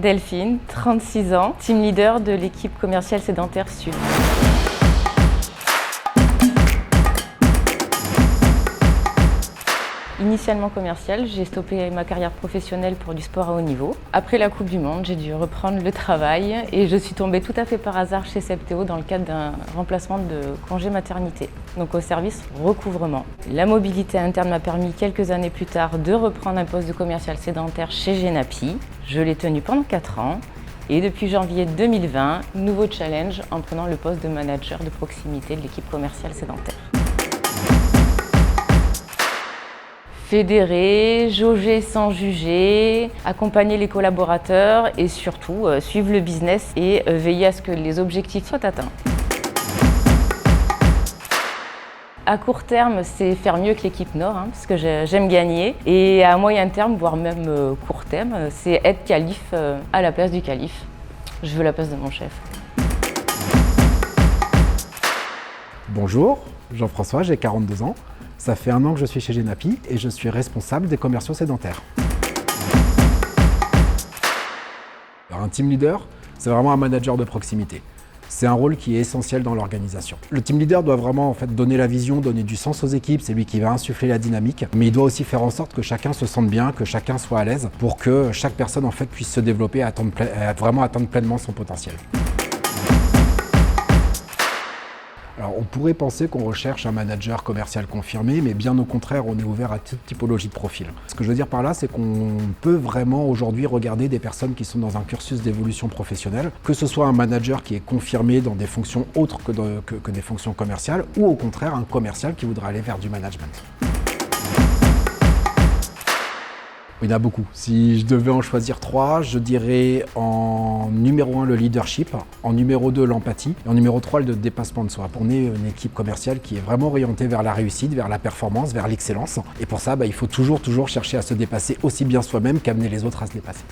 Delphine, 36 ans, team leader de l'équipe commerciale sédentaire Sud. Initialement commerciale, j'ai stoppé ma carrière professionnelle pour du sport à haut niveau. Après la Coupe du Monde, j'ai dû reprendre le travail et je suis tombée tout à fait par hasard chez Septéo dans le cadre d'un remplacement de congé maternité, donc au service recouvrement. La mobilité interne m'a permis quelques années plus tard de reprendre un poste de commercial sédentaire chez Genapi. Je l'ai tenu pendant 4 ans et depuis janvier 2020, nouveau challenge en prenant le poste de manager de proximité de l'équipe commerciale sédentaire. Fédérer, jauger sans juger, accompagner les collaborateurs et surtout suivre le business et veiller à ce que les objectifs soient atteints. À court terme, c'est faire mieux que l'équipe Nord, parce que j'aime gagner. Et à moyen terme, voire même court terme, c'est être calife à la place du calife. Je veux la place de mon chef. Bonjour, Jean-François, j'ai 42 ans. Ça fait 1 an que je suis chez Genapi et je suis responsable des commerciaux sédentaires. Alors, un team leader, c'est vraiment un manager de proximité. C'est un rôle qui est essentiel dans l'organisation. Le team leader doit vraiment donner la vision, donner du sens aux équipes, c'est lui qui va insuffler la dynamique, mais il doit aussi faire en sorte que chacun se sente bien, que chacun soit à l'aise pour que chaque personne puisse se développer et vraiment atteindre pleinement son potentiel. Alors, on pourrait penser qu'on recherche un manager commercial confirmé, mais bien au contraire, on est ouvert à toute typologie de profil. Ce que je veux dire par là, c'est qu'on peut vraiment aujourd'hui regarder des personnes qui sont dans un cursus d'évolution professionnelle, que ce soit un manager qui est confirmé dans des fonctions autres que des fonctions commerciales, ou au contraire un commercial qui voudrait aller vers du management. Il y en a beaucoup. Si je devais en choisir 3, je dirais en numéro 1 le leadership, en numéro 2 l'empathie et en numéro 3 le dépassement de soi. On est une équipe commerciale qui est vraiment orientée vers la réussite, vers la performance, vers l'excellence. Et pour ça, il faut toujours chercher à se dépasser aussi bien soi-même qu'amener les autres à se dépasser.